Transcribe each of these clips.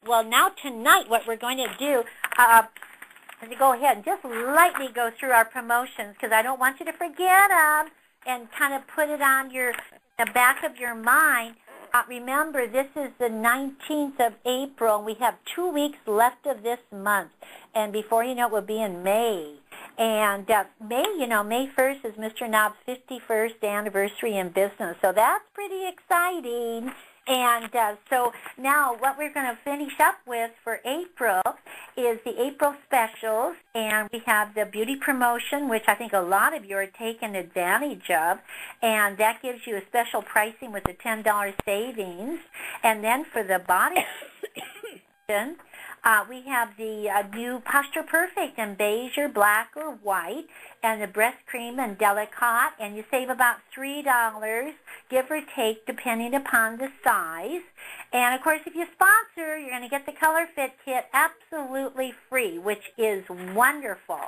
Well, now tonight what we're going to do is to go ahead and just lightly go through our promotions because I don't want you to forget them and kind of put it on the back of your mind. Remember, this is the 19th of April. We have 2 weeks left of this month. And before you know it, we'll be in May. And May 1st is Mr. Knob's 51st anniversary in business. So that's pretty exciting. And so now what we're going to finish up with for April is the April specials. And we have the beauty promotion, which I think a lot of you are taking advantage of. And that gives you a special pricing with a $10 savings. And then for the body we have the new Posture Perfect in beige or black or white, and the breast cream in delicate, and you save about $3, give or take, depending upon the size. And, of course, if you sponsor, you're going to get the Color Fit Kit absolutely free, which is wonderful.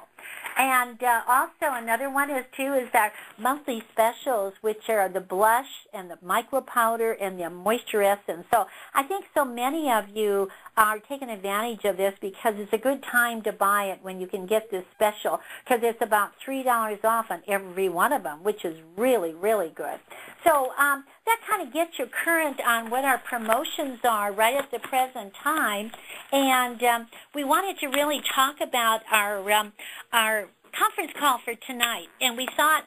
And also another one is our monthly specials, which are the blush and the micro powder and the moisture essence. So I think so many of you are taking advantage of this because it's a good time to buy it when you can get this special because it's about $3 off on every one of them, which is really, really good. So that kind of gets you current on what our promotions are right at the present time. And we wanted to really talk about our conference call for tonight, and we thought,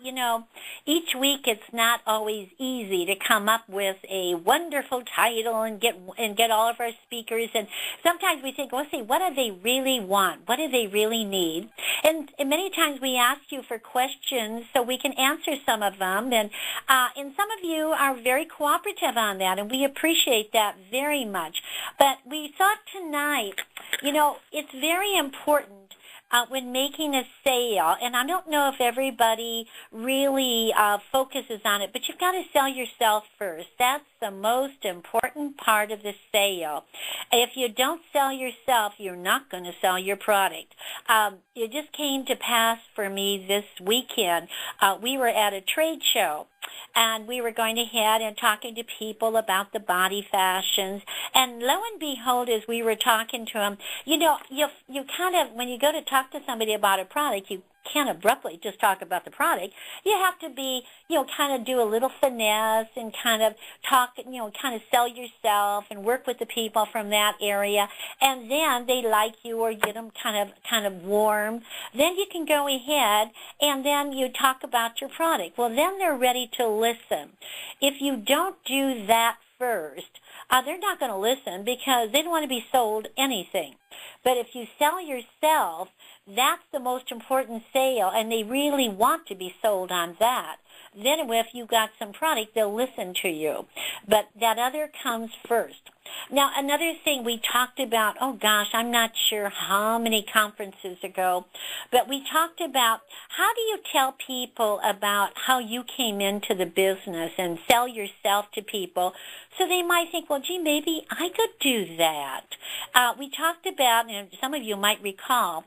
each week it's not always easy to come up with a wonderful title and get all of our speakers, and sometimes we think, let's see, what do they really want? What do they really need? And many times we ask you for questions so we can answer some of them, and some of you are very cooperative on that, and we appreciate that very much. But we thought tonight, it's very important when making a sale, and I don't know if everybody really focuses on it, but you've got to sell yourself first. That's the most important part of the sale. If you don't sell yourself, you're not going to sell your product. It just came to pass for me this weekend. We were at a trade show, and we were going ahead and talking to people about the body fashions. And lo and behold, as we were talking to them, you kind of, when you go to talk to somebody about a product, you can't abruptly just talk about the product. You have to be, kind of do a little finesse and kind of talk, kind of sell yourself and work with the people from that area. And then they like you or get them kind of warm. Then you can go ahead and then you talk about your product. Well, then they're ready to listen. If you don't do that first, they're not going to listen because they don't want to be sold anything. But if you sell yourself, that's the most important sale, and they really want to be sold on that. Then if you've got some product, they'll listen to you. But that other comes first. Now, another thing we talked about, oh gosh, I'm not sure how many conferences ago, but we talked about how do you tell people about how you came into the business and sell yourself to people so they might think, well, gee, maybe I could do that. We talked about, and some of you might recall,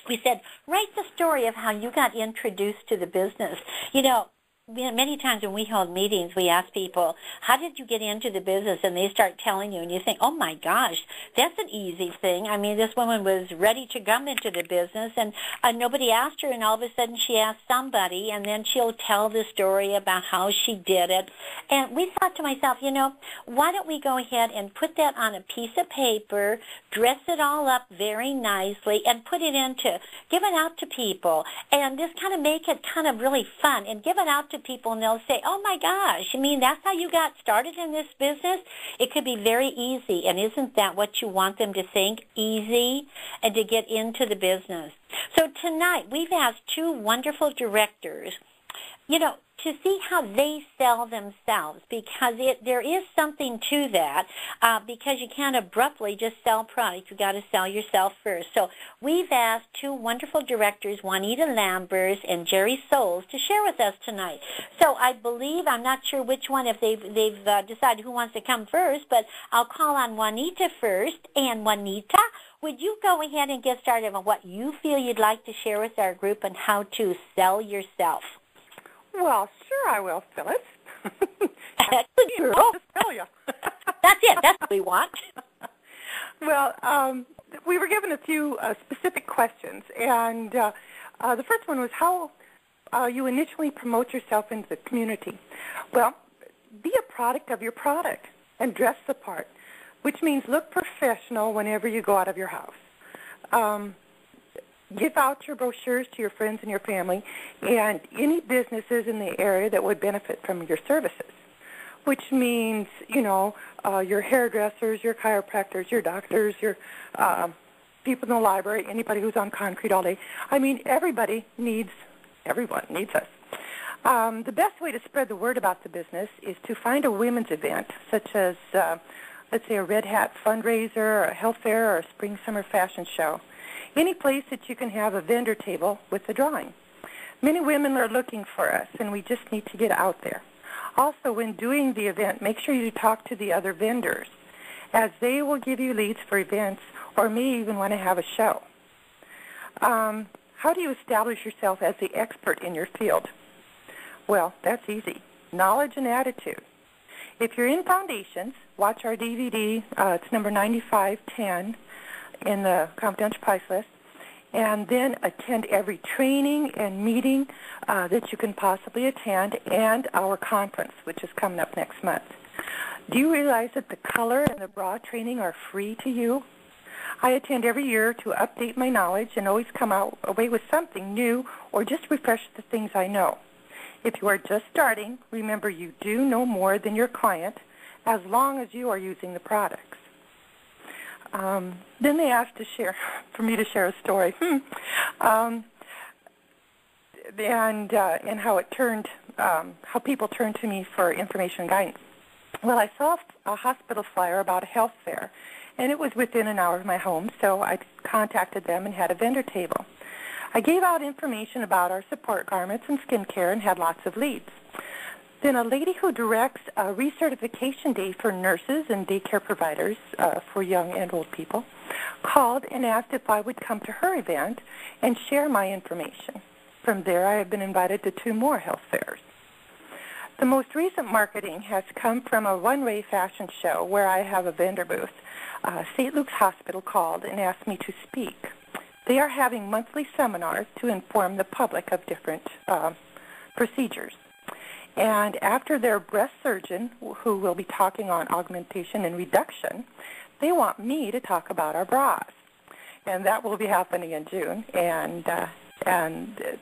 we said, write the story of how you got introduced to the business. Many times when we hold meetings, we ask people, how did you get into the business? And they start telling you, and you think, oh, my gosh, that's an easy thing. I mean, this woman was ready to come into the business, and nobody asked her, and all of a sudden she asked somebody, and then she'll tell the story about how she did it. And we thought to myself, why don't we go ahead and put that on a piece of paper, dress it all up very nicely, and give it out to people, and just kind of make it kind of really fun, and give it out to people, and they'll say, oh my gosh, that's how you got started in this business? It could be very easy, and isn't that what you want them to think? Easy, and to get into the business. So tonight, we've asked two wonderful directors, to see how they sell themselves, because there is something to that, because you can't abruptly just sell product. You've got to sell yourself first. So we've asked two wonderful directors, Juanita Lambers and Jerry Souls, to share with us tonight. So I believe, I'm not sure which one, if they've decided who wants to come first, but I'll call on Juanita first. And Juanita, would you go ahead and get started on what you feel you'd like to share with our group and how to sell yourself? Well, sure I will, Phyllis. Good girl. I'll just tell you. That's it. That's what we want. Well, we were given a few specific questions, and the first one was how you initially promote yourself into the community. Well, be a product of your product and dress the part, which means look professional whenever you go out of your house. Give out your brochures to your friends and your family and any businesses in the area that would benefit from your services, which means, your hairdressers, your chiropractors, your doctors, your people in the library, anybody who's on concrete all day. I mean, everyone needs us. The best way to spread the word about the business is to find a women's event, such as, let's say, a Red Hat fundraiser, or a health fair, or a spring-summer fashion show. Any place that you can have a vendor table with a drawing. Many women are looking for us, and we just need to get out there. Also, when doing the event, make sure you talk to the other vendors, as they will give you leads for events or may even want to have a show. How do you establish yourself as the expert in your field? Well, that's easy. Knowledge and attitude. If you're in foundations, watch our DVD. It's number 9510 in the confidential price list, and then attend every training and meeting that you can possibly attend, and our conference, which is coming up next month. Do you realize that the color and the bra training are free to you? I attend every year to update my knowledge and always come away with something new or just refresh the things I know. If you are just starting, remember you do know more than your client as long as you are using the products. Then they asked for me to share a story, and how people turned to me for information and guidance. Well, I saw a hospital flyer about a health fair, and it was within an hour of my home, so I contacted them and had a vendor table. I gave out information about our support garments and skincare and had lots of leads. Then a lady who directs a recertification day for nurses and daycare providers for young and old people called and asked if I would come to her event and share my information. From there, I have been invited to 2 more health fairs. The most recent marketing has come from a one-way fashion show where I have a vendor booth. St. Luke's Hospital called and asked me to speak. They are having monthly seminars to inform the public of different procedures. And after their breast surgeon, who will be talking on augmentation and reduction, they want me to talk about our bras. And that will be happening in June. And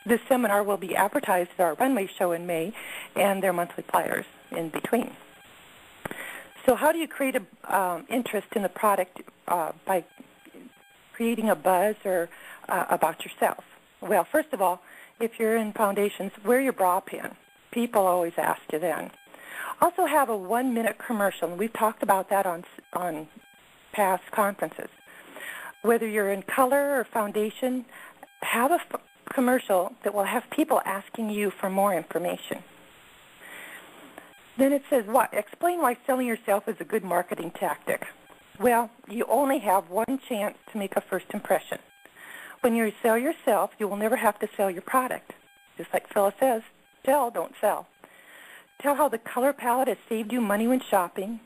this seminar will be advertised at our runway show in May and their monthly flyers in between. So how do you create an interest in the product by creating a buzz or about yourself? Well, first of all, if you're in foundations, wear your bra pin. People always ask you then. Also have a 1-minute commercial, and we've talked about that on past conferences. Whether you're in color or foundation, have a commercial that will have people asking you for more information. Then it says, explain why selling yourself is a good marketing tactic. Well, you only have one chance to make a first impression. When you sell yourself, you will never have to sell your product. Just like Phyllis says, tell, don't sell. Tell how the color palette has saved you money when shopping.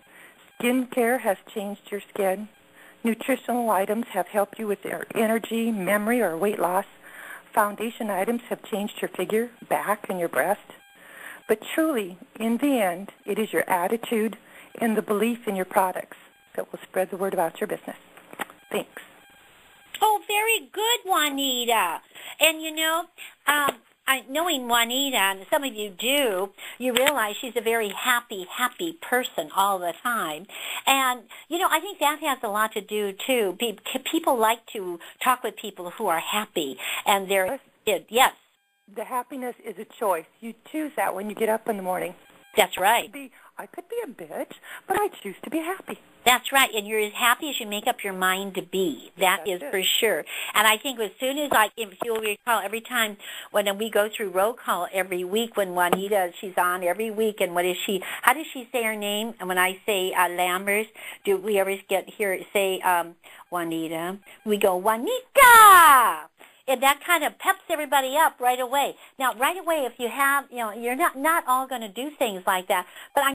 Skin care has changed your skin. Nutritional items have helped you with your energy, memory, or weight loss. Foundation items have changed your figure, back, and your breast. But truly, in the end, it is your attitude and the belief in your products that will spread the word about your business. Thanks. Oh, very good, Juanita. And knowing Juanita, and some of you do, you realize she's a very happy person all the time. And, I think that has a lot to do, too. People like to talk with people who are happy, and they're, yes. The happiness is a choice. You choose that when you get up in the morning. That's right. I could be a bitch, but I choose to be happy. That's right, and you're as happy as you make up your mind to be. That's for sure. And I think as soon as, if you'll recall, every time when we go through roll call every week when Juanita, she's on every week, and how does she say her name? And when I say Lambers, do we ever say Juanita? We go, Juanita! And that kind of peps everybody up right away. Now, right away, if you have, you're not all going to do things like that, but I'm